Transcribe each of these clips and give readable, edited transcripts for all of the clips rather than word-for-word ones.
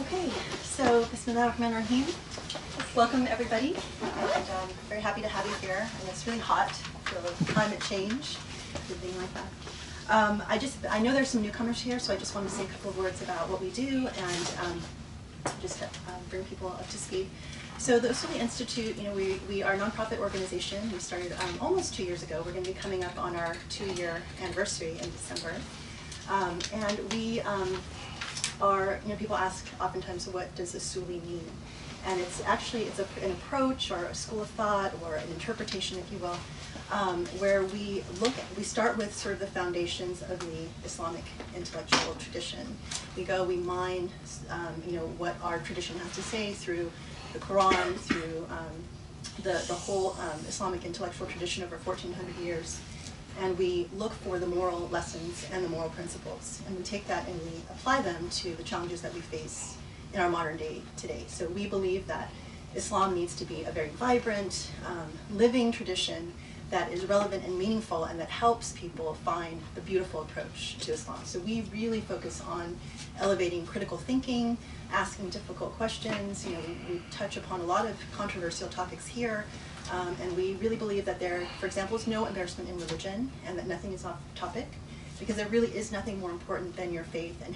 Okay, so Bismillahirrahmanirrahim. Welcome everybody, and very happy to have you here. And it's really hot, so climate change, everything like that. I know there's some newcomers here, so I just wanted to say a couple of words about what we do and just to bring people up to speed. So the Usuli Institute, we are a nonprofit organization. We started almost 2 years ago. We're going to be coming up on our 2-year anniversary in December, and we are, people ask oftentimes, what does Usuli mean? And it's actually, an approach or a school of thought or an interpretation, if you will, where we start with sort of the foundations of the Islamic intellectual tradition. We mine, what our tradition has to say through the Quran, through the whole Islamic intellectual tradition over 1,400 years. And we look for the moral lessons and the moral principles. And we take that and we apply them to the challenges that we face in our modern day today. So we believe that Islam needs to be a very vibrant, living tradition that is relevant and meaningful and that helps people find the beautiful approach to Islam. So we really focus on elevating critical thinking, asking difficult questions. We touch upon a lot of controversial topics here. And we really believe that there, for example, is no embarrassment in religion and that nothing is off topic, because there really is nothing more important than your faith and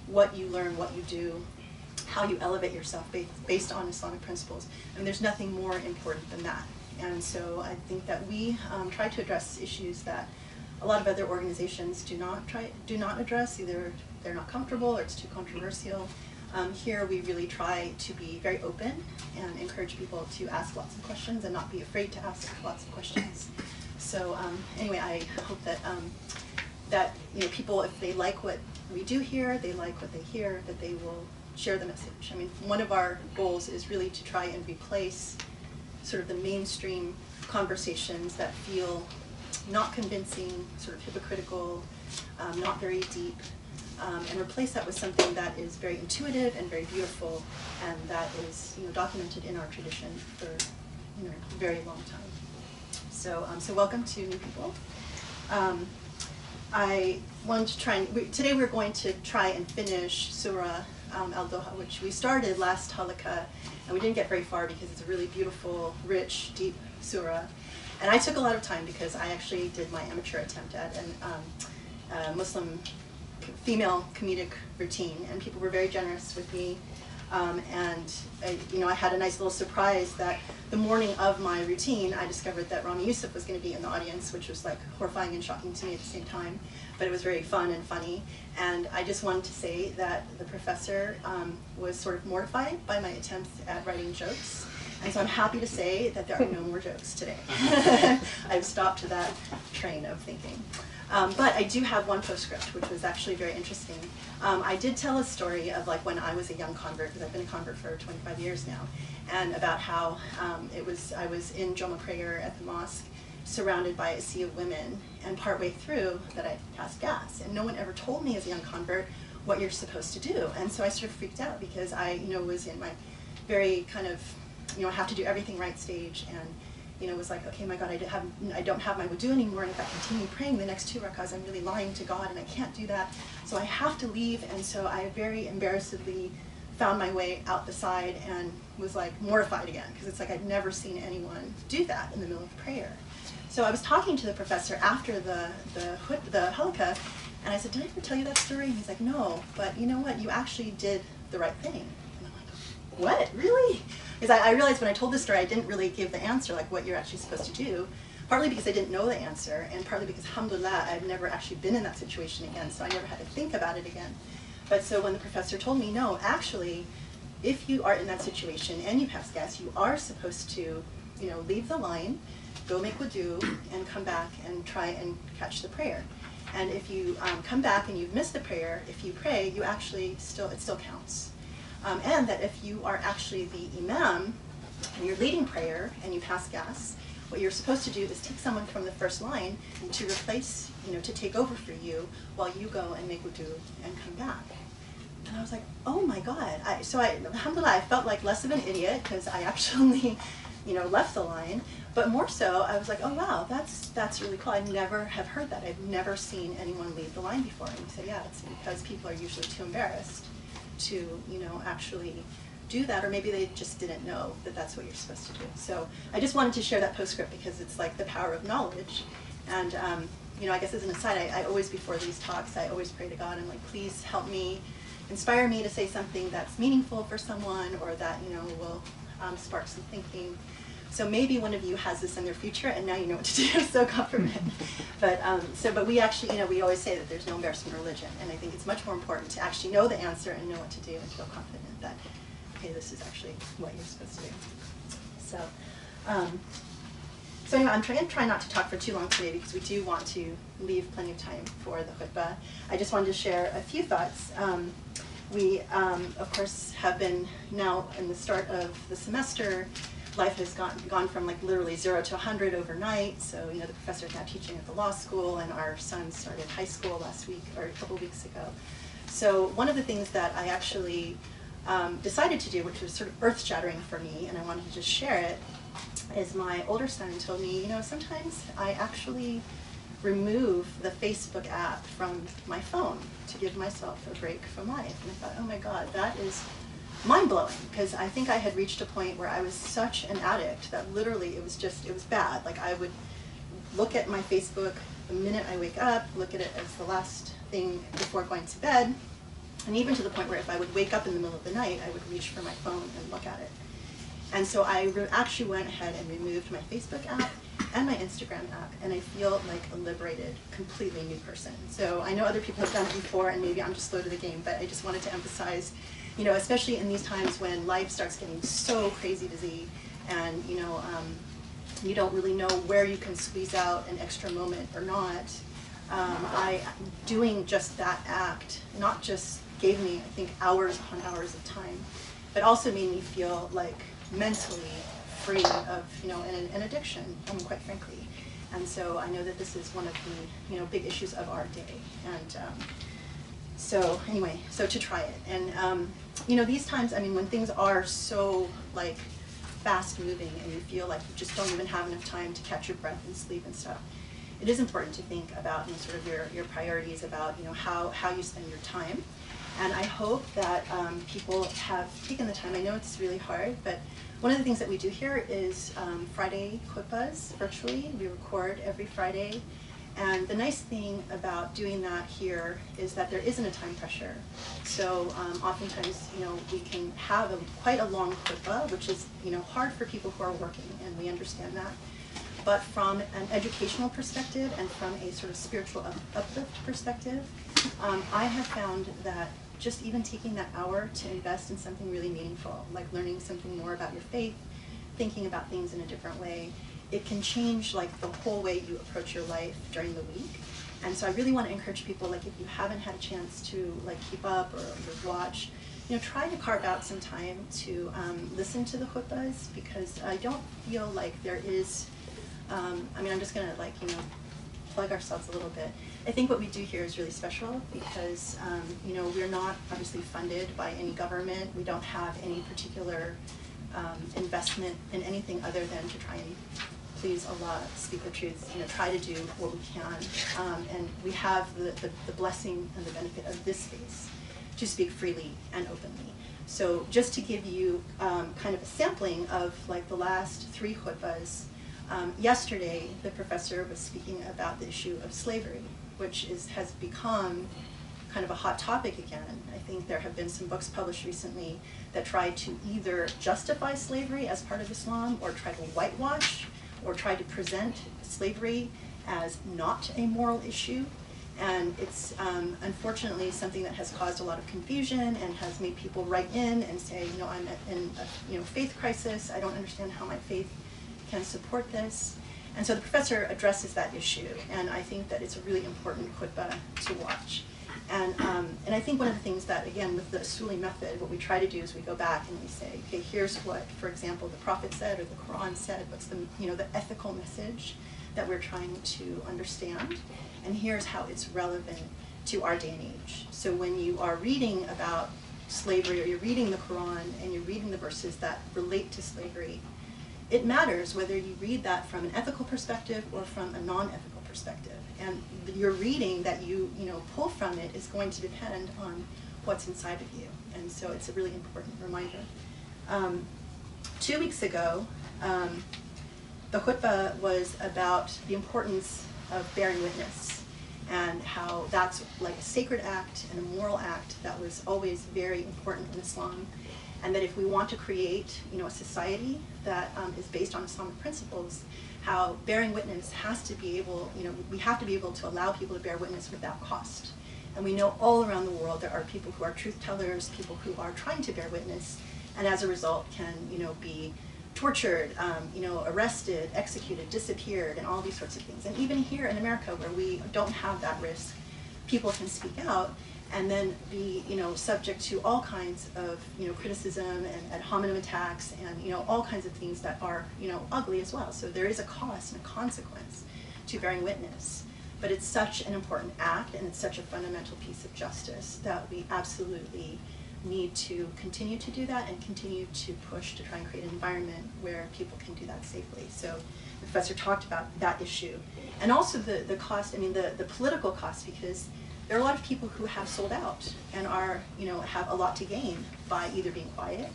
what you learn, what you do, how you elevate yourself based on Islamic principles. And there's nothing more important than that. And so I think that we try to address issues that a lot of other organizations do not address. Either they're not comfortable or it's too controversial. Here we really try to be very open and encourage people to ask lots of questions and not be afraid to ask lots of questions. So anyway, I hope that people, if they like what we do here, they like what they hear, that they will share the message. I mean, one of our goals is really to try and replace sort of the mainstream conversations that feel not convincing, sort of hypocritical, not very deep. And replace that with something that is very intuitive and very beautiful, and that is documented in our tradition for a very long time. So welcome to new people. I wanted to try and today we're going to try and finish Surah Duha, which we started last Halaqa, and we didn't get very far because it's a really beautiful, rich, deep surah. And I took a lot of time because I actually did my amateur attempt at a Muslim female comedic routine, and people were very generous with me. I had a nice little surprise that the morning of my routine, I discovered that Rami Youssef was going to be in the audience, which was like horrifying and shocking to me at the same time, but it was very fun and funny. And I just wanted to say that the professor was sort of mortified by my attempts at writing jokes. And so I'm happy to say that there are no more jokes today. I've stopped that train of thinking. But I do have one postscript, which was actually very interesting. I did tell a story of like when I was a young convert, because I've been a convert for 25 years now, and about how I was in Joma prayer at the mosque, surrounded by a sea of women, and partway through that I passed gas, and no one ever told me as a young convert what you're supposed to do. And so I sort of freaked out because I was in my very kind of have to do everything right stage, and it was like, okay, my God, I don't have my wudu anymore, and if I continue praying the next 2 rakahs, I'm really lying to God, and I can't do that, so I have to leave. And so I very embarrassedly found my way out the side and was like mortified again, because it's like I'd never seen anyone do that in the middle of prayer. So I was talking to the professor after the Halaqa, and I said, did I ever tell you that story? And he's like, no, but you know what, you actually did the right thing. And I'm like, what, really? Because I realized when I told this story, I didn't really give the answer, like what you're actually supposed to do, partly because I didn't know the answer, and partly because, alhamdulillah, I've never actually been in that situation again, so I never had to think about it again. But so when the professor told me, no, actually, if you are in that situation and you pass gas, you are supposed to, leave the line, go make wudu, and come back and try and catch the prayer. And if you come back and you've missed the prayer, if you pray, you actually it still counts. And that if you are actually the imam and you're leading prayer and you pass gas, what you're supposed to do is take someone from the first line to replace, to take over for you while you go and make wudu and come back. And I was like, oh my God. Alhamdulillah, I felt like less of an idiot because I actually, left the line. But more so, I was like, oh wow, that's really cool. I never have heard that. I've never seen anyone leave the line before. And he said, yeah, it's because people are usually too embarrassed to, actually do that, or maybe they just didn't know that that's what you're supposed to do. So I just wanted to share that postscript because it's like the power of knowledge. And I guess as an aside, I always, before these talks, I always pray to God and like, please help me, inspire me to say something that's meaningful for someone, or that will spark some thinking. So maybe one of you has this in their future, and now you know what to do. So God forbid. But we actually, we always say that there's no embarrassment in religion, and I think it's much more important to actually know the answer and know what to do and feel confident that, okay, this is actually what you're supposed to do. So anyway, I'm going to try not to talk for too long today because we do want to leave plenty of time for the khutbah. I just wanted to share a few thoughts. We, of course, have been now in the start of the semester. Life has gone from like literally 0 to 100 overnight. So the professor is now teaching at the law school, and our son started high school last week or a couple of weeks ago. So one of the things that I actually decided to do, which was sort of earth-shattering for me, and I wanted to just share it, is my older son told me, sometimes I actually remove the Facebook app from my phone to give myself a break from life. And I thought, oh my God, that is mind-blowing, because I think I had reached a point where I was such an addict that literally it was bad. Like I would look at my Facebook the minute I wake up, look at it as the last thing before going to bed, and even to the point where if I would wake up in the middle of the night, I would reach for my phone and look at it. And so I actually went ahead and removed my Facebook app and my Instagram app, and I feel like a liberated, completely new person. So I know other people have done it before, and maybe I'm just slow to the game, but I just wanted to emphasize, especially in these times when life starts getting so crazy busy, and you don't really know where you can squeeze out an extra moment or not. Doing just that act not just gave me, I think, hours upon hours of time, but also made me feel like mentally free of an addiction, quite frankly. And so I know that this is one of the big issues of our day. And so anyway, so to try it. And these times, when things are so like fast moving and you feel like you just don't even have enough time to catch your breath and sleep and stuff, it is important to think about sort of your priorities, about how you spend your time. And I hope that people have taken the time. I know it's really hard, but one of the things that we do here is Friday khutbahs virtually. We record every Friday. And the nice thing about doing that here is that there isn't a time pressure. So oftentimes, we can have quite a long khutbah, which is, hard for people who are working, and we understand that. But from an educational perspective and from a sort of spiritual uplift perspective, I have found that just even taking that hour to invest in something really meaningful, like learning something more about your faith, thinking about things in a different way, it can change like the whole way you approach your life during the week. And so I really want to encourage people, like if you haven't had a chance to like keep up or watch, try to carve out some time to listen to the khutbahs, because I don't feel like there is, I'm just going to plug ourselves a little bit. I think what we do here is really special because, we're not obviously funded by any government. We don't have any particular investment in anything other than to try and please Allah, speak the truth, try to do what we can. And we have the blessing and the benefit of this space to speak freely and openly. So just to give you kind of a sampling of like the last 3 khutbahs, yesterday the professor was speaking about the issue of slavery, which has become kind of a hot topic again. I think there have been some books published recently that try to either justify slavery as part of Islam, or try to whitewash, or try to present slavery as not a moral issue. And it's unfortunately something that has caused a lot of confusion and has made people write in and say, I'm in a faith crisis. I don't understand how my faith can support this. And so the professor addresses that issue, and I think that it's a really important khutbah to watch. And I think one of the things that, again, with the Usuli method, what we try to do is we go back and we say, okay, here's what, for example, the Prophet said or the Quran said, what's the ethical message that we're trying to understand, and here's how it's relevant to our day and age. So when you are reading about slavery, or you're reading the Quran and you're reading the verses that relate to slavery, it matters whether you read that from an ethical perspective or from a non-ethical perspective. And your reading that you pull from it is going to depend on what's inside of you. And so it's a really important reminder. 2 weeks ago, the khutbah was about the importance of bearing witness and how that's like a sacred act and a moral act that was always very important in Islam. And that if we want to create, a society that is based on Islamic principles, how bearing witness has to be able, we have to be able to allow people to bear witness without cost. And we know all around the world there are people who are truth tellers, people who are trying to bear witness, and as a result can, be tortured, arrested, executed, disappeared, and all these sorts of things. And even here in America, where we don't have that risk, people can speak out and then be, subject to all kinds of, criticism and ad hominem attacks and, all kinds of things that are, ugly as well. So there is a cost and a consequence to bearing witness. But it's such an important act and it's such a fundamental piece of justice that we absolutely need to continue to do that and continue to push to try and create an environment where people can do that safely. So the professor talked about that issue. And also the cost, the political cost, because there are a lot of people who have sold out and are, have a lot to gain by either being quiet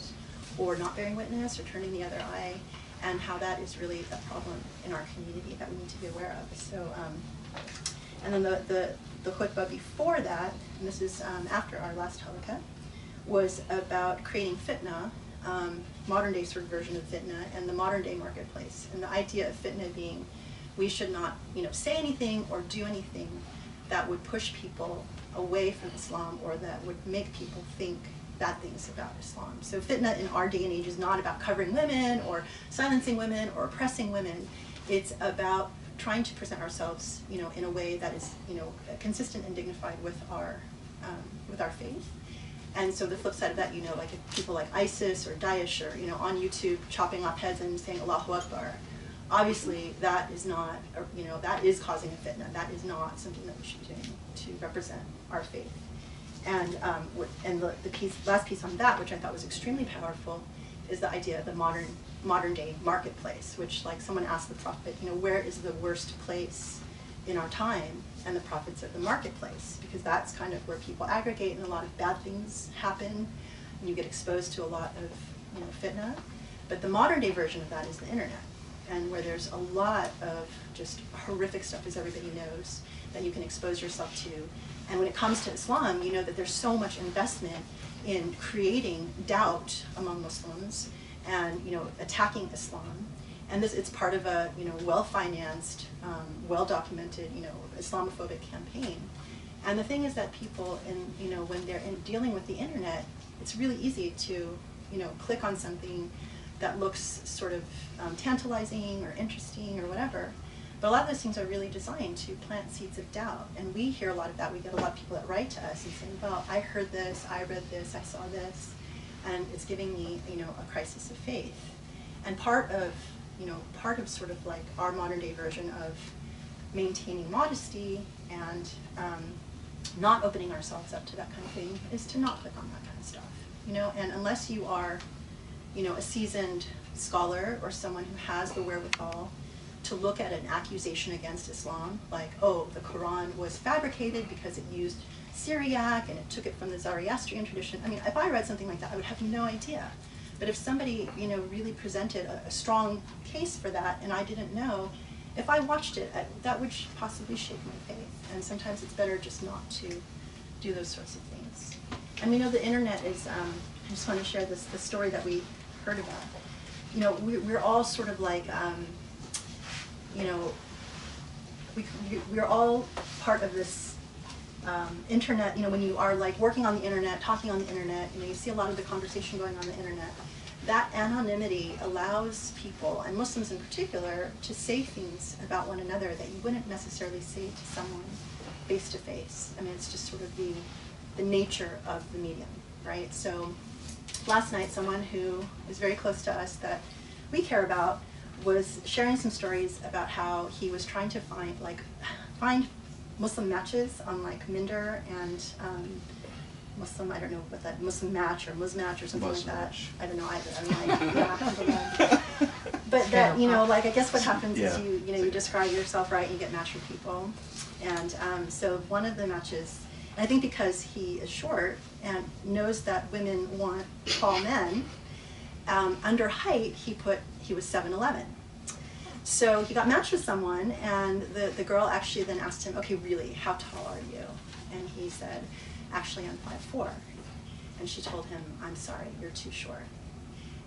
or not bearing witness or turning the other eye, and how that is really a problem in our community that we need to be aware of. So, and then the khutbah before that, and this is after our last Halaqa, was about creating fitna, modern day sort of version of fitna, and the modern day marketplace. And the idea of fitna being we should not, say anything or do anything that would push people away from Islam or that would make people think bad things about Islam. So fitna in our day and age is not about covering women or silencing women or oppressing women. It's about trying to present ourselves, in a way that is, consistent and dignified with our faith. And so the flip side of that, like if people like ISIS or Daesh or, on YouTube chopping off heads and saying Allahu Akbar, obviously that is not, that is causing a fitna. That is not something that we should be doing to represent our faith. And the last piece on that, which I thought was extremely powerful, is the idea of the modern day marketplace, which, like, someone asked the Prophet, where is the worst place in our time? And the Prophet said the marketplace, because that's kind of where people aggregate and a lot of bad things happen, and you get exposed to a lot of fitna. But the modern day version of that is the internet, and where there's a lot of just horrific stuff, as everybody knows, that you can expose yourself to. And when it comes to Islam, you know that there's so much investment in creating doubt among Muslims and, attacking Islam. And it's part of a, well-financed, well-documented, Islamophobic campaign. And the thing is that people, when they're dealing with the internet, it's really easy to, click on something that looks sort of tantalizing or interesting or whatever. But a lot of those things are really designed to plant seeds of doubt. And we hear a lot of that. We get a lot of people that write to us and say, well, I heard this, I read this, I saw this, and it's giving me, a crisis of faith. And part of sort of like our modern day version of maintaining modesty and not opening ourselves up to that kind of thing is to not click on that kind of stuff, and unless you are, a seasoned scholar or someone who has the wherewithal to look at an accusation against Islam, like, oh, the Quran was fabricated because it used Syriac and it took it from the Zoroastrian tradition. If I read something like that, I would have no idea. But if somebody, really presented a strong case for that and I didn't know, if I watched it, that would possibly shake my faith. And sometimes it's better just not to do those sorts of things. And we know the internet is, I just want to share the story that we heard about. We're all sort of like, we're all part of this internet, when you are like working on the internet, talking on the internet, you see a lot of the conversation going on the internet. That anonymity allows people, and Muslims in particular, to say things about one another that you wouldn't necessarily say to someone face to face. It's just sort of the nature of the medium, right? So last night, someone who is very close to us that we care about was sharing some stories about how he was trying to find Muslim matches on like Minder and Muslim, I don't know what that, Muslim Match or Musmatch or something like that. I don't know either. But that, I guess what happens is you describe yourself right and you get matched with people. And so one of the matches I think because he is short and knows that women want tall men, under height, he was 7'11". So he got matched with someone, and the girl actually then asked him, okay, really, how tall are you? And he said, actually, I'm 5'4". And she told him, I'm sorry, you're too short.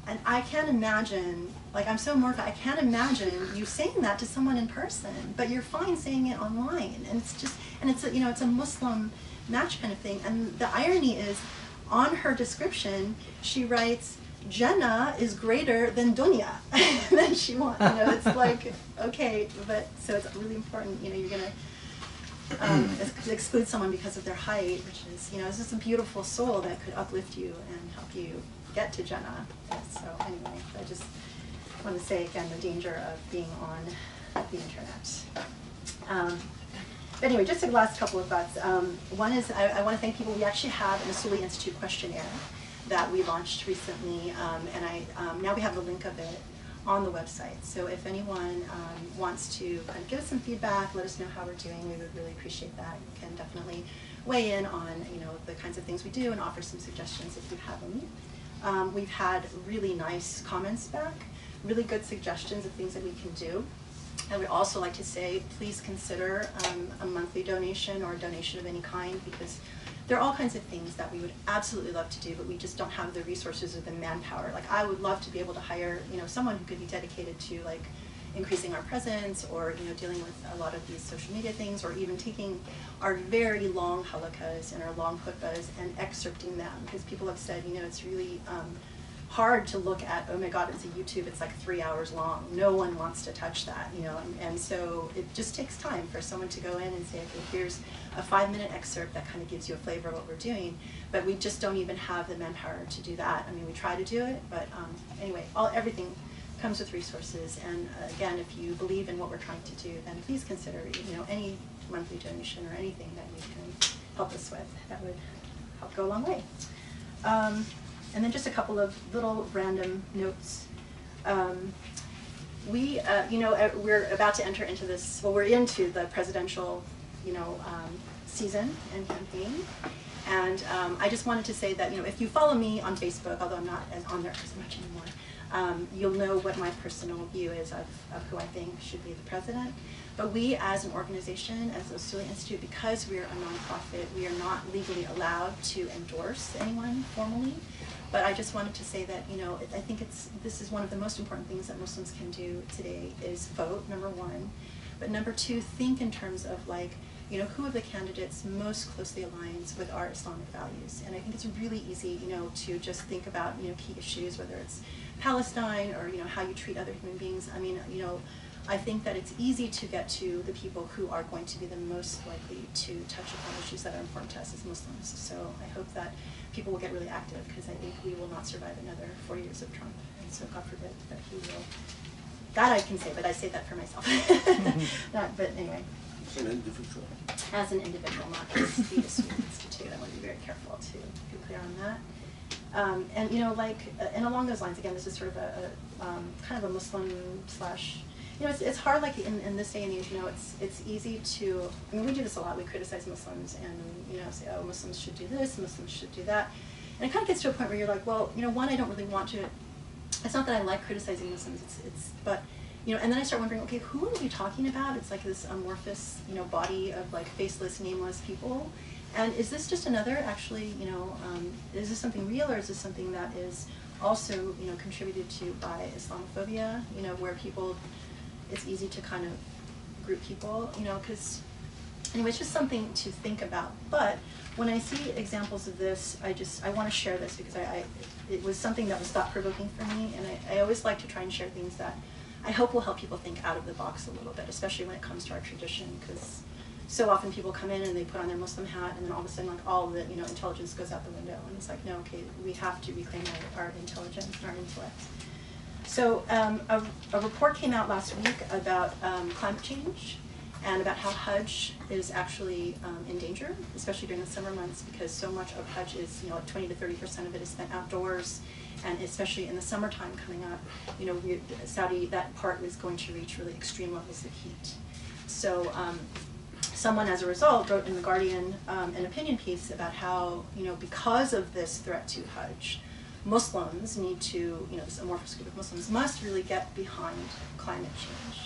And I can't imagine, like, I'm so mortified, I can't imagine you saying that to someone in person, but you're fine saying it online. And it's just, and it's a, you know, it's a Muslim match kind of thing. And the irony is, on her description, she writes, Jannah is greater than dunya. Than she wants. You know, it's like, okay, but so it's really important. You know, you're gonna exclude someone because of their height, which is, you know, it's just a beautiful soul that could uplift you and help you get to Jannah. So anyway, I just want to say again the danger of being on the internet. But anyway, just the last couple of thoughts. One is I want to thank people. We actually have an Usuli Institute questionnaire that we launched recently, and now we have the link of it on the website. So if anyone wants to kind of give us some feedback, let us know how we're doing, we would really appreciate that. You can definitely weigh in on, you know, the kinds of things we do and offer some suggestions if you have any. We've had really nice comments back, really good suggestions of things that we can do. I would also like to say, please consider a monthly donation or a donation of any kind, because there are all kinds of things that we would absolutely love to do, but we just don't have the resources or the manpower. Like, I would love to be able to hire, you know, someone who could be dedicated to, like, increasing our presence, or, you know, dealing with a lot of these social media things, or even taking our very long halaqas and our long khutbahs and excerpting them, because people have said, you know, it's really hard to look at, oh my God, it's a YouTube, it's like 3 hours long. No one wants to touch that, you know, and so it just takes time for someone to go in and say, okay, here's a 5-minute excerpt that kind of gives you a flavor of what we're doing, but we just don't even have the manpower to do that. I mean, we try to do it, but anyway, everything comes with resources, and again, if you believe in what we're trying to do, then please consider, you know, any monthly donation or anything that you can help us with. That would help go a long way. And then just a couple of little random notes. You know, we're about to enter into this, well, we're into the presidential, you know, season and campaign. And I just wanted to say that, you know, if you follow me on Facebook, although I'm not on there as much anymore, you'll know what my personal view is of who I think should be the president. But we, as an organization, as the Usuli Institute, because we're a nonprofit, we are not legally allowed to endorse anyone formally. But I just wanted to say that, you know, I think this is one of the most important things that Muslims can do today is vote, number one. But number two, think in terms of, like, you know, who of the candidates most closely aligns with our Islamic values. And I think it's really easy, you know, to just think about, you know, key issues, whether it's Palestine or, you know, how you treat other human beings. I mean, you know, I think that it's easy to get to the people who are going to be the most likely to touch upon issues that are important to us as Muslims. So I hope that people will get really active, because I think we will not survive another 4 years of Trump. And so God forbid that he will. That I can say, but I say that for myself. But anyway. As an individual. As an individual, not as the Usuli Institute. I want to be very careful to be clear on that. And, you know, like, and along those lines, again, this is sort of a kind of a Muslim slash, you know, it's hard, like, in this day and age, you know, it's easy to, I mean, we do this a lot, we criticize Muslims and, you know, say, oh, Muslims should do this, Muslims should do that. And it kind of gets to a point where you're like, well, you know, one, I don't really want to, it's not that I like criticizing Muslims, but, you know, and then I start wondering, okay, who are we talking about? It's like this amorphous, you know, body of, like, faceless, nameless people. And is this just another, actually, you know, is this something real, or is this something that is also, you know, contributed to by Islamophobia, you know, where people, it's easy to kind of group people, you know, because, anyway, it's just something to think about. But when I see examples of this, I want to share this, because it was something that was thought-provoking for me, and I always like to try and share things that I hope will help people think out of the box a little bit, especially when it comes to our tradition, because so often people come in and they put on their Muslim hat, and then all of a sudden, like, all the, you know, intelligence goes out the window, and it's like, no, okay, we have to reclaim our intelligence and our intellect. So a report came out last week about climate change and about how Hajj is actually in danger, especially during the summer months, because so much of Hajj is, you know, like 20 to 30% of it is spent outdoors, and especially in the summertime coming up, you know, Saudi, that part was going to reach really extreme levels of heat. So someone, as a result, wrote in The Guardian an opinion piece about how, because of this threat to Hajj, Muslims need to, this amorphous group of Muslims must really get behind climate change.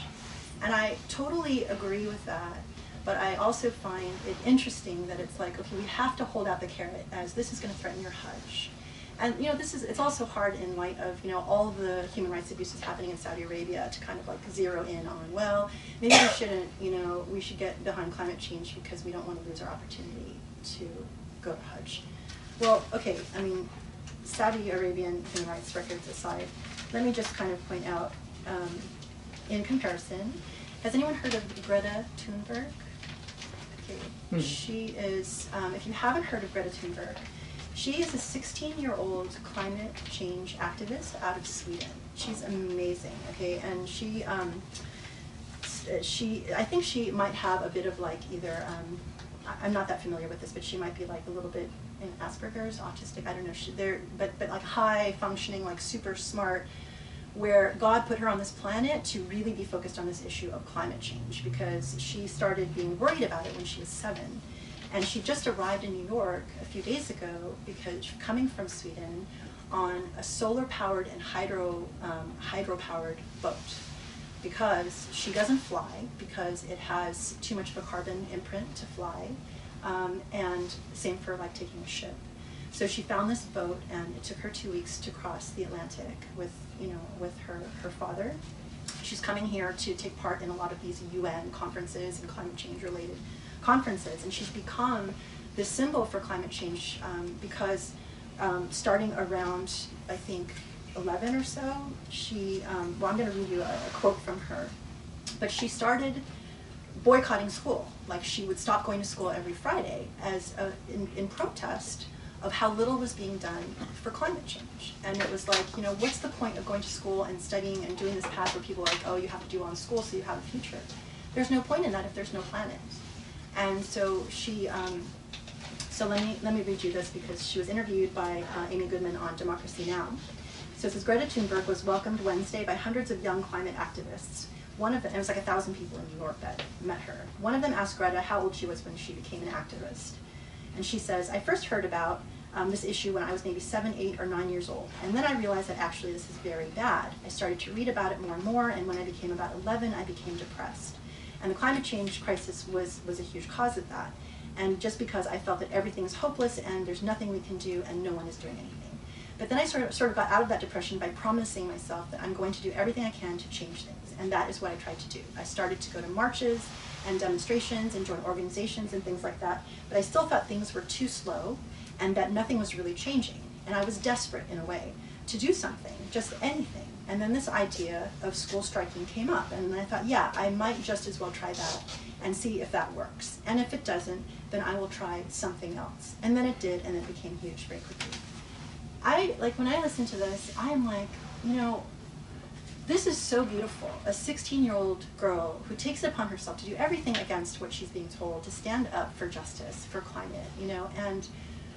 And I totally agree with that, but I also find it interesting that it's like, okay, we have to hold out the carrot as this is going to threaten your Hajj. And it's also hard in light of all of the human rights abuses happening in Saudi Arabia to kind of like zero in on, well, maybe we shouldn't, we should get behind climate change because we don't want to lose our opportunity to go to Hajj. Well, okay, Saudi Arabian human rights records aside, let me just kind of point out, in comparison, has anyone heard of Greta Thunberg? Okay, she is, if you haven't heard of Greta Thunberg, she is a 16-year-old climate change activist out of Sweden. She's amazing, okay, and I think she might have a bit of like either, I'm not that familiar with this, but she might be like a little bit in Asperger's, autistic, I don't know, but like high functioning, like super smart, where God put her on this planet to really be focused on this issue of climate change because she started being worried about it when she was 7. And she just arrived in New York a few days ago because coming from Sweden on a solar-powered and hydro-powered boat because she doesn't fly because it has too much of a carbon imprint to fly, and same for like taking a ship. So she found this boat, and it took her 2 weeks to cross the Atlantic with her father. She's coming here to take part in a lot of these UN conferences and climate change related conferences, and she's become this symbol for climate change because starting around, I think, 11 or so, she, well, I'm going to read you a quote from her, but she started boycotting school. Like, she would stop going to school every Friday as in protest of how little was being done for climate change. And it was like, what's the point of going to school and studying and doing this path where people are like, oh, you have to do well in school so you have a future. There's no point in that if there's no planet. And so she, so let me read you this because she was interviewed by Amy Goodman on Democracy Now! So it says, Greta Thunberg was welcomed Wednesday by hundreds of young climate activists. One of them, it was like 1,000 people in New York that met her. One of them asked Greta how old she was when she became an activist. And she says, I first heard about this issue when I was maybe 7, 8, or 9 years old. And then I realized that actually this is very bad. I started to read about it more and more, and when I became about 11, I became depressed. And the climate change crisis was a huge cause of that. And just because I felt that everything is hopeless and there's nothing we can do and no one is doing anything. But then I sort of got out of that depression by promising myself that I'm going to do everything I can to change things. And that is what I tried to do. I started to go to marches and demonstrations and join organizations and things like that. But I still thought things were too slow and that nothing was really changing. And I was desperate in a way to do something, just anything. And then this idea of school striking came up. And I thought, yeah, I might just as well try that and see if that works. And if it doesn't, then I will try something else. And then it did, and it became huge very quickly. When I listen to this, I'm like, this is so beautiful. A 16-year-old girl who takes it upon herself to do everything against what she's being told, to stand up for justice, for climate, and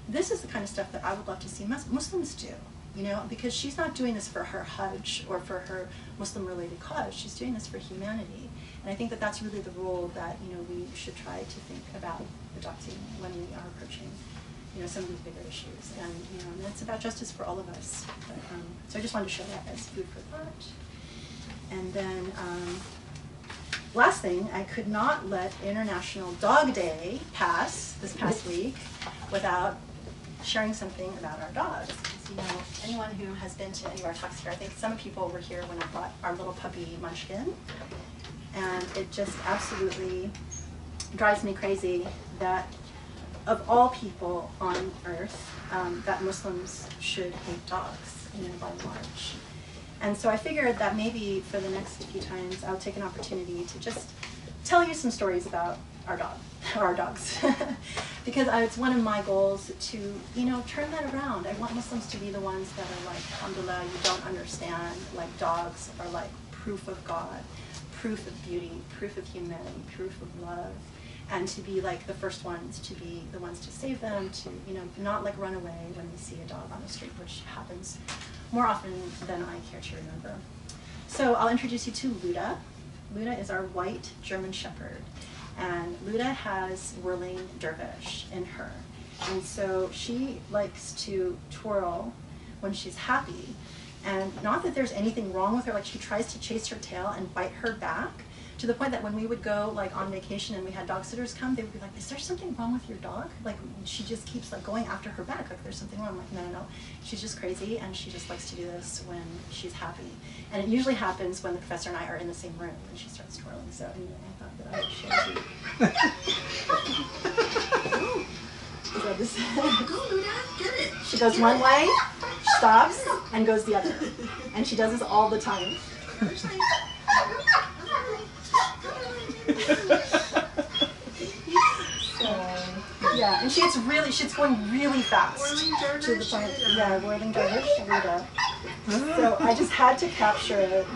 this is the kind of stuff that I would love to see Muslims do, because she's not doing this for her Hajj or for her Muslim-related cause. She's doing this for humanity. And I think that that's really the role that, we should try to think about adopting when we are approaching some of these bigger issues, and it's about justice for all of us. But, so I just wanted to show that as food for thought. And then, last thing, I could not let International Dog Day pass this past week without sharing something about our dogs. Because, anyone who has been to any of our talks here, I think some people were here when I brought our little puppy Munchkin, and it just absolutely drives me crazy that of all people on earth, that Muslims should hate dogs, by and large. And so I figured that maybe for the next few times, I'll take an opportunity to just tell you some stories about our dog, or our dogs. Because it's one of my goals to, turn that around. I want Muslims to be the ones that are like, alhamdulillah, you don't understand, like dogs are like proof of God, proof of beauty, proof of humanity, proof of love. And to be like the first ones, to be the ones to save them, to not like run away when we see a dog on the street, which happens more often than I care to remember. So I'll introduce you to Luda. Luda is our white German Shepherd. And Luda has whirling dervish in her. And so she likes to twirl when she's happy. And not that there's anything wrong with her, like she tries to chase her tail and bite her back, to the point that when we would go like on vacation and we had dog sitters come, they would be like, is there something wrong with your dog? Like she just keeps like going after her back, like there's something wrong. I'm like, no, no, no. She's just crazy and she just likes to do this when she's happy. And it usually happens when the professor and I are in the same room and she starts twirling. So anyway, I thought that I would show you. So this, Go, Luda, get it. she goes one way, stops, and goes the other. And she does this all the time. So, yeah, and she's going really fast. To the point, yeah, whirling dervish, Luda. So I just had to capture it.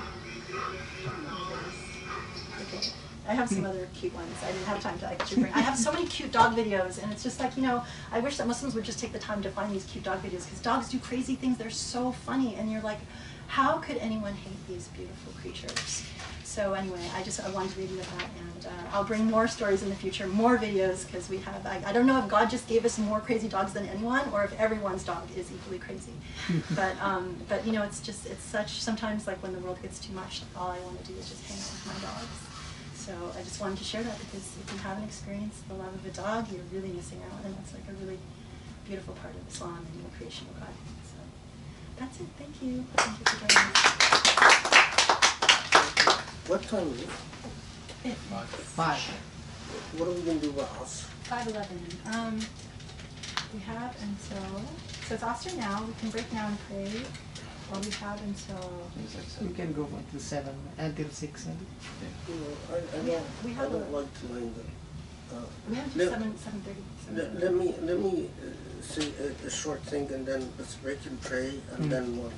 Okay. I have some other cute ones. I didn't have time to actually bring. I have so many cute dog videos, and it's just like, you know, I wish that Muslims would just take the time to find these cute dog videos, because dogs do crazy things. They're so funny, and you're like, how could anyone hate these beautiful creatures? So anyway, I wanted to leave you with that, and I'll bring more stories in the future, more videos, because we have, I don't know if God just gave us more crazy dogs than anyone, or if everyone's dog is equally crazy. But you know, it's such, sometimes like when the world gets too much, all I want to do is just hang out with my dogs. So I just wanted to share that, because if you haven't experienced the love of a dog, you're really missing out, and that's like a really beautiful part of Islam and the creation of God. So that's it. Thank you. Thank you for joining us. What time is it? 5. What are we going to do about us? 5:11. We have until, so it's Asr now. We can break now and pray. Or we have until. You can go until 7, until 6. You know, I we don't have like to mind them. We have until 7:30. Let me say a short thing, and then let's break and pray, and then we'll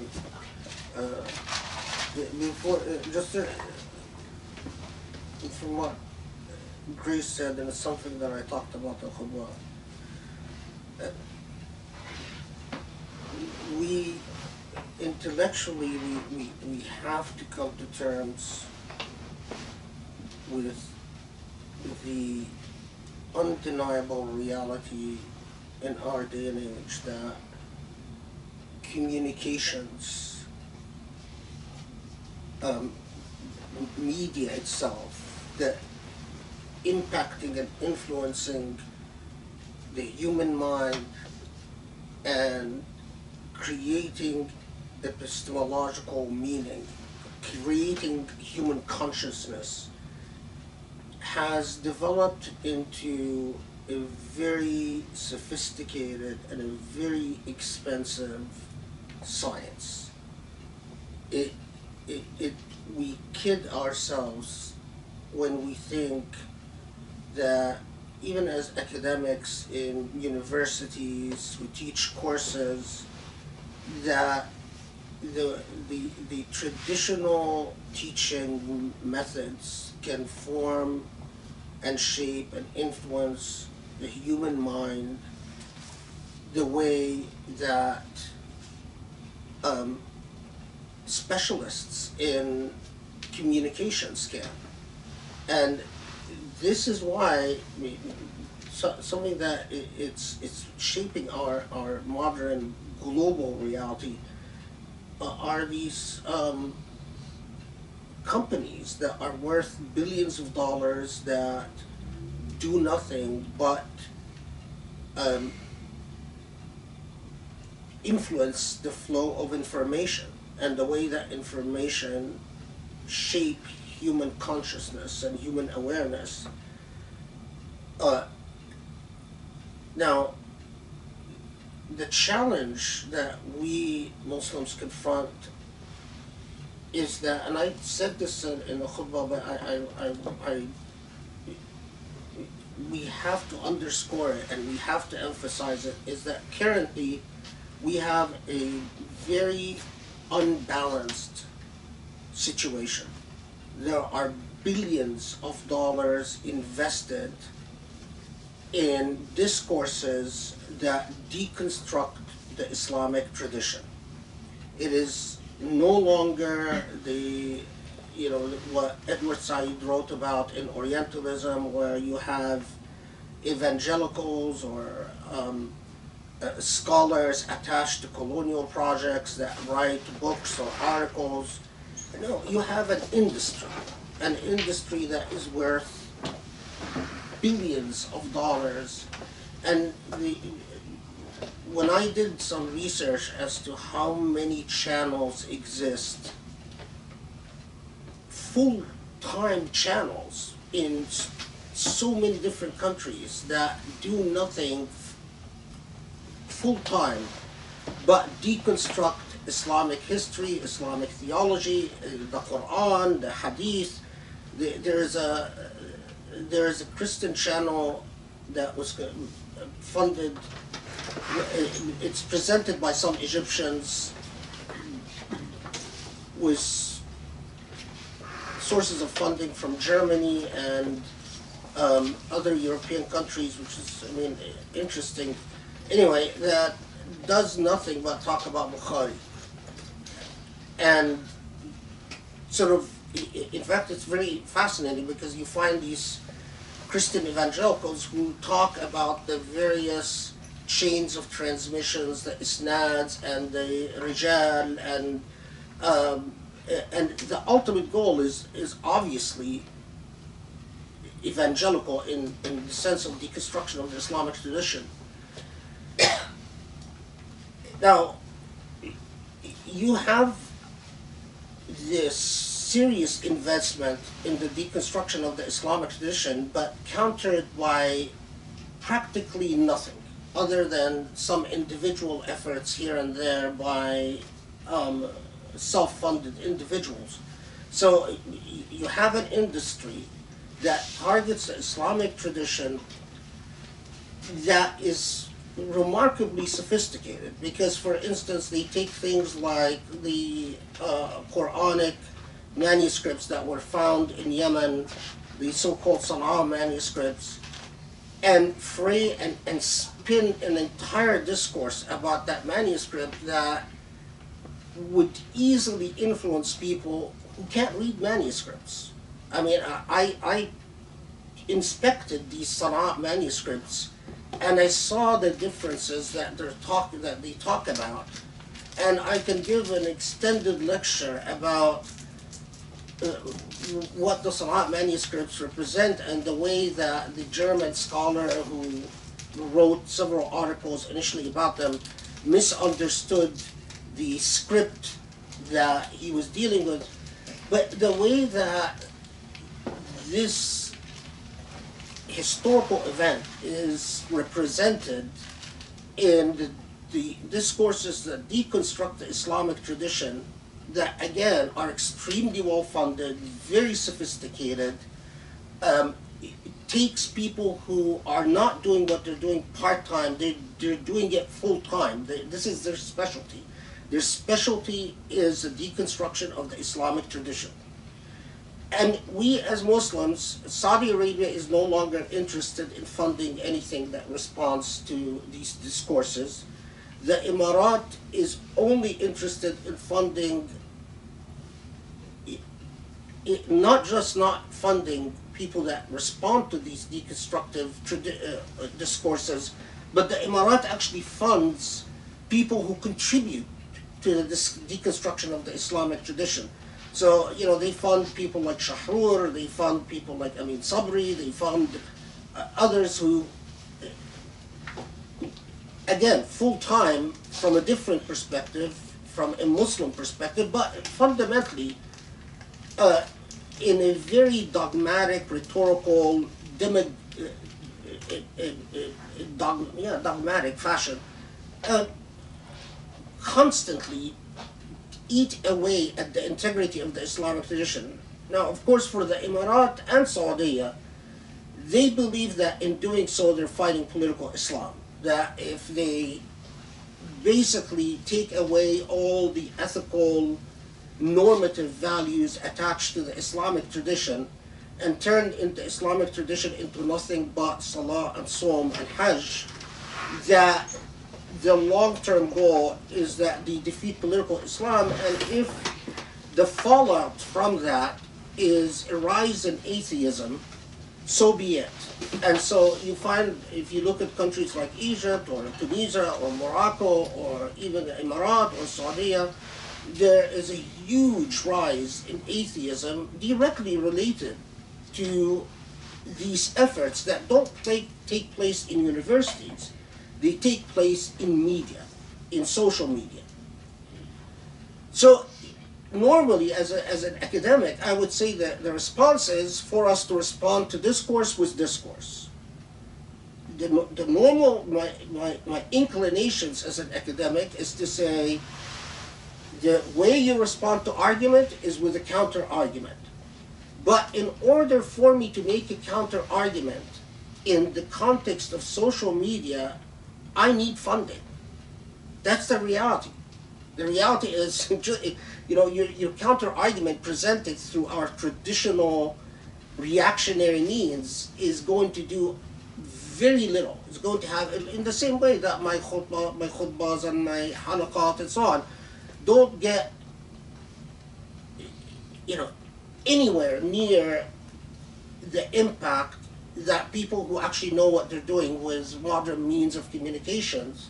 before just from what Grace said, and it's something that I talked about in Khutbah. We intellectually we have to come to terms with the undeniable reality in our day and age that communications, media itself, that impacting and influencing the human mind and creating epistemological meaning, creating human consciousness, has developed into a very sophisticated and a very expensive science. We kid ourselves when we think that even as academics in universities who teach courses, that the traditional teaching methods can form and shape and influence the human mind the way that specialists in communications can. And this is why something that it's shaping our modern global reality are these companies that are worth billions of dollars that do nothing but influence the flow of information and the way that information shape human consciousness and human awareness. Now, the challenge that we Muslims confront is that, and I said this in the khutbah, but we have to underscore it and we have to emphasize it, is that currently we have a very unbalanced situation. There are billions of dollars invested in discourses that deconstruct the Islamic tradition. It is no longer the what Edward Said wrote about in Orientalism, where you have evangelicals or scholars attached to colonial projects that write books or articles. No, you have an industry that is worth billions of dollars. And when I did some research as to how many channels exist, full-time channels in so many different countries that do nothing full-time but deconstruct Islamic history, Islamic theology, the Quran, the Hadith. There is a Christian channel that was funded. It's presented by some Egyptians with sources of funding from Germany and other European countries, which is, interesting. Anyway, that does nothing but talk about Bukhari. And sort of, in fact, it's very fascinating because you find these Christian evangelicals who talk about the various chains of transmissions, the isnads and the rijal, and the ultimate goal is obviously evangelical in the sense of deconstruction of the Islamic tradition. Now, you have this serious investment in the deconstruction of the Islamic tradition, but countered by practically nothing other than some individual efforts here and there by self-funded individuals. So you have an industry that targets the Islamic tradition that is remarkably sophisticated, because, for instance, they take things like the Quranic manuscripts that were found in Yemen, the so-called Sana'a manuscripts, and fray and spin an entire discourse about that manuscript that would easily influence people who can't read manuscripts. I inspected these Sana'a manuscripts, and I saw the differences that they talk about, and I can give an extended lecture about what the Sana'a manuscripts represent and the way that the German scholar who wrote several articles initially about them misunderstood the script that he was dealing with. But the way that this historical event is represented in the discourses that deconstruct the Islamic tradition, that again are extremely well funded, very sophisticated, it takes people who are not doing what they're doing part-time, they're doing it full-time. This is their specialty. Their specialty is the deconstruction of the Islamic tradition. And we as Muslims, Saudi Arabia is no longer interested in funding anything that responds to these discourses. The Emirat is only interested in funding, not funding people that respond to these deconstructive discourses, but the Emirat actually funds people who contribute to the deconstruction of the Islamic tradition. So, they fund people like Shahrur, they fund people like Amin Sabri, they fund others who, again, full-time from a different perspective, from a Muslim perspective, but fundamentally in a very dogmatic, rhetorical, dogmatic fashion, constantly eat away at the integrity of the Islamic tradition. Now, of course, for the Emirat and Saudi, they believe that in doing so they're fighting political Islam. That if they basically take away all the ethical, normative values attached to the Islamic tradition and turn the Islamic tradition into nothing but Salah and Sawm and Hajj, that the long-term goal is that they defeat political Islam. And if the fallout from that is a rise in atheism, so be it. And so you find, if you look at countries like Egypt or Tunisia or Morocco or even the Emirat or Saudi, there is a huge rise in atheism directly related to these efforts that don't take place in universities. They take place in media, in social media. So normally, as an academic, I would say that the response is for us to respond to discourse with discourse. The normal, my inclinations as an academic is to say the way you respond to argument is with a counter argument. But in order for me to make a counter argument in the context of social media, I need funding. That's the reality. The reality is, your counter argument presented through our traditional reactionary means is going to do very little. It's going to have, in the same way that my khutbahs and my halaqat and so on don't get, anywhere near the impact that people who actually know what they're doing with modern means of communications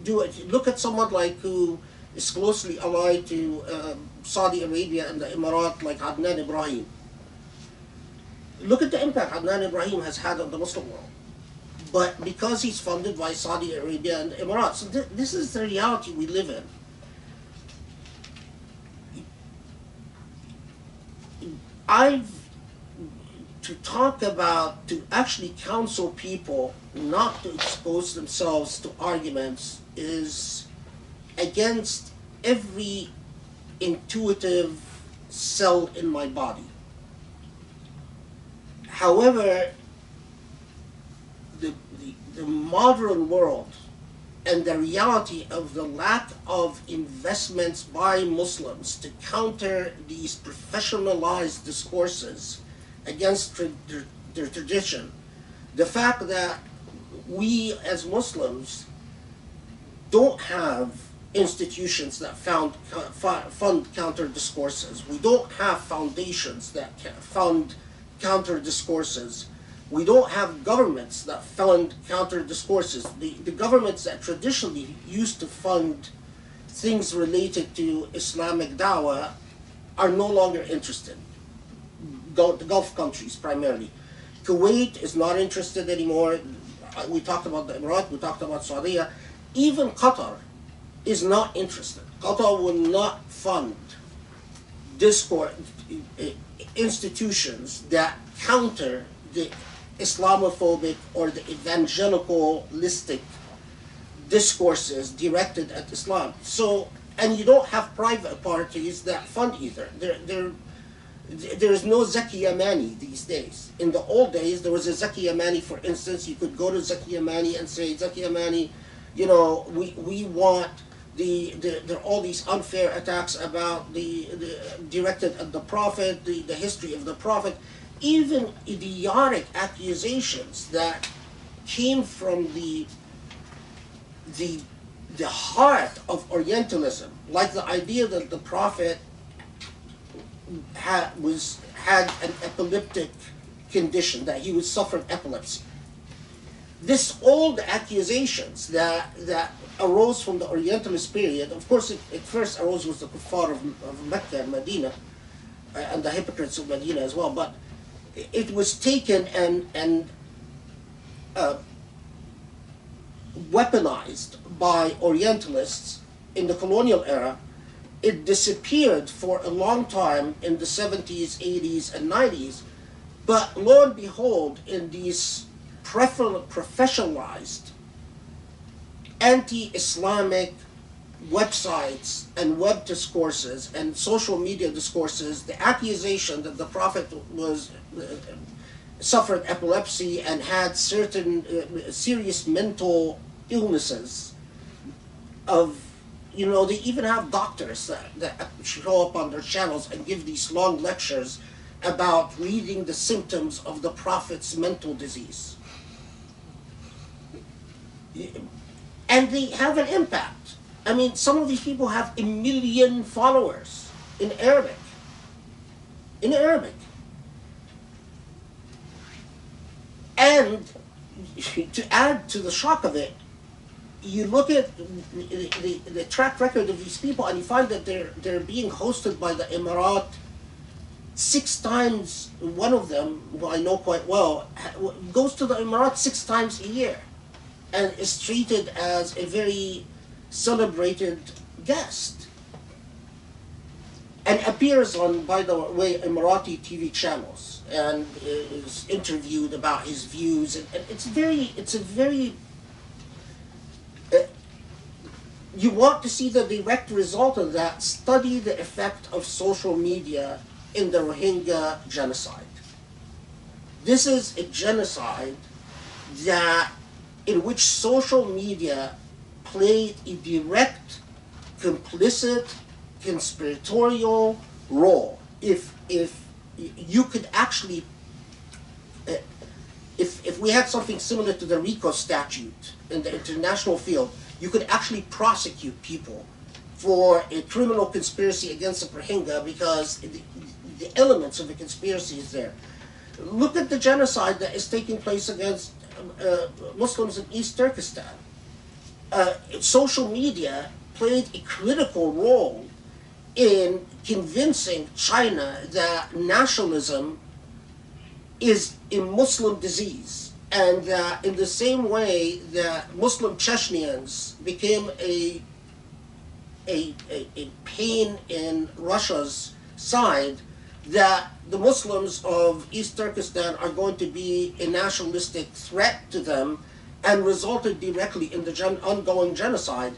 do it. Look at someone like who is closely allied to Saudi Arabia and the Emirat, like Adnan Ibrahim. Look at the impact Adnan Ibrahim has had on the Muslim world. But because he's funded by Saudi Arabia and the Emirates, so this is the reality we live in. To actually counsel people not to expose themselves to arguments is against every intuitive cell in my body. However, the modern world and the reality of the lack of investments by Muslims to counter these professionalized discourses against their tradition, the fact that we as Muslims don't have institutions that fund counter discourses. We don't have foundations that fund counter discourses. We don't have governments that fund counter discourses. The governments that traditionally used to fund things related to Islamic dawah are no longer interested. The Gulf countries primarily. Kuwait is not interested anymore. We talked about the Emirat, we talked about Saudi. Even Qatar is not interested. Qatar will not fund discourse institutions that counter the Islamophobic or the evangelicalistic discourses directed at Islam. So, and you don't have private parties that fund either. There is no Zaki Yamani these days. In the old days, there was a Zaki Yamani, for instance. You could go to Zaki Yamani and say, Zaki Yamani, we want there are all these unfair attacks about the directed at the Prophet, the history of the Prophet, even idiotic accusations that came from the heart of Orientalism, like the idea that the Prophet had an epileptic condition, that he would suffer epilepsy. This old accusations that arose from the Orientalist period, of course it first arose with the kuffar of Mecca and Medina, and the hypocrites of Medina as well, but it was taken and weaponized by Orientalists in the colonial era. It disappeared for a long time in the 70s, 80s, and 90s, but lo and behold, in these professionalized anti-Islamic websites and web discourses and social media discourses, the accusation that the Prophet suffered epilepsy and had certain serious mental illnesses they even have doctors that show up on their channels and give these long lectures about reading the symptoms of the Prophet's mental disease. And they have an impact. I mean, some of these people have 1 million followers in Arabic. In Arabic. And to add to the shock of it, you look at the track record of these people and you find that they're being hosted by the Emirat 6 times. One of them, who I know quite well, goes to the Emirat 6 times a year and is treated as a very celebrated guest and appears on, by the way, Emirati TV channels and is interviewed about his views, and it's a very you want to see the direct result of that. Study the effect of social media in the Rohingya genocide. This is a genocide that in which social media played a direct, complicit, conspiratorial role. If you could actually, if we had something similar to the RICO statute in the international field, you could actually prosecute people for a criminal conspiracy against the Rohingya because the elements of the conspiracy is there. Look at the genocide that is taking place against Muslims in East Turkestan. Social media played a critical role in convincing China that nationalism is a Muslim disease, and that in the same way that Muslim Chechens became a pain in Russia's side, that the Muslims of East Turkestan are going to be a nationalistic threat to them and resulted directly in the ongoing genocide.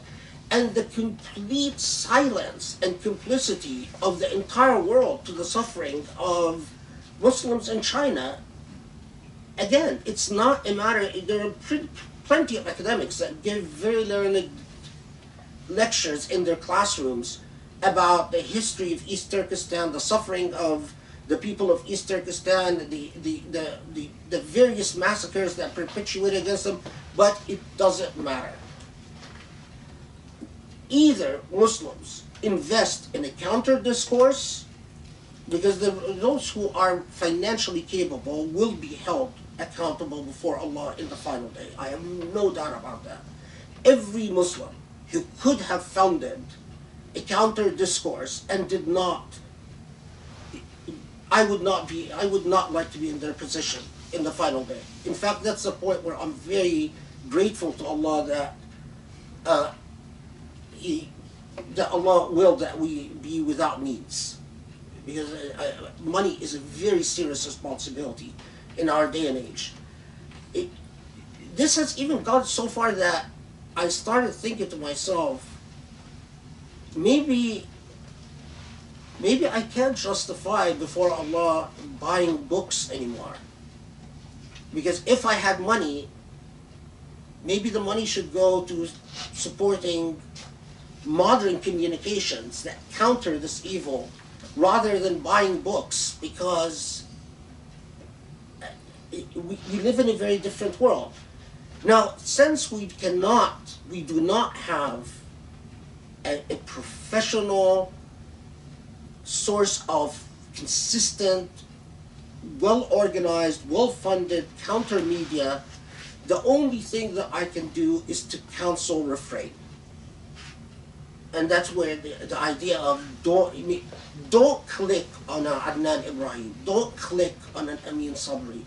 And the complete silence and complicity of the entire world to the suffering of Muslims in China. Again, it's not a matter, there are plenty of academics that give very learned lectures in their classrooms about the history of East Turkestan, the suffering of the people of East Turkestan, the various massacres that perpetuated against them, but it doesn't matter. Either Muslims invest in a counter discourse, because those who are financially capable will be held accountable before Allah in the final day. I have no doubt about that. Every Muslim who could have founded a counter discourse and did not, I would not like to be in their position in the final day. In fact, that's the point where I'm very grateful to Allah that that Allah willed that we be without needs, because money is a very serious responsibility in our day and age. This has even gone so far that I started thinking to myself, maybe I can't justify before Allah buying books anymore. Because if I had money, maybe the money should go to supporting modern communications that counter this evil rather than buying books, because we live in a very different world. Now, since we do not have a professional source of consistent, well-organized, well-funded counter media, the only thing that I can do is to counsel refrain. And that's where the idea of don't click on an Adnan Ibrahim, don't click on an Amin Sabri,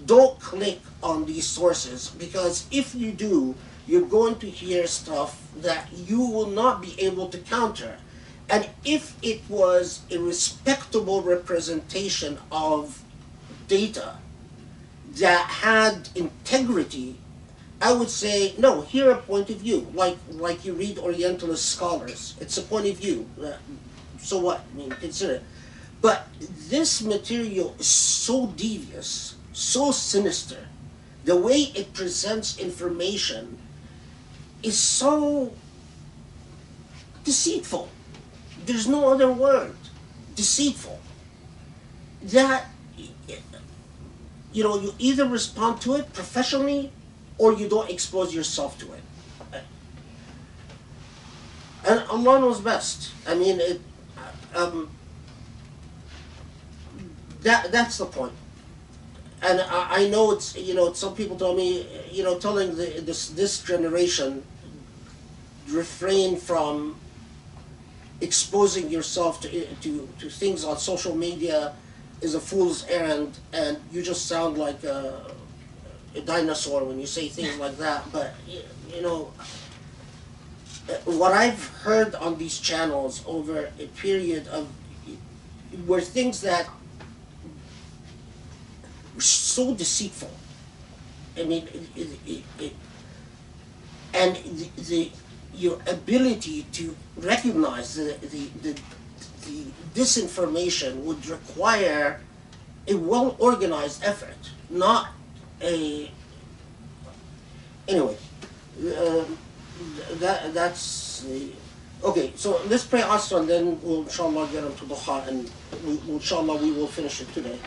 don't click on these sources, because if you do, you're going to hear stuff that you will not be able to counter. And if it was a respectable representation of data that had integrity, I would say, no, hear a point of view, like you read Orientalist scholars. It's a point of view. So what? I mean, consider it. But this material is so devious, so sinister. The way it presents information is so deceitful. There's no other word. Deceitful. That, you either respond to it professionally or you don't expose yourself to it. And Allah knows best. I mean, that's the point. And I know it's, some people tell me, telling this generation, refrain from exposing yourself to things on social media is a fool's errand, and you just sound like a dinosaur when you say things like that. But what I've heard on these channels over a period of were things that were so deceitful. I mean, and your ability to recognize the disinformation would require a well-organized effort, not a... Anyway, that's the... Okay, so let's pray Asr and then we'll inshallah get into Duha, and inshallah we will finish it today.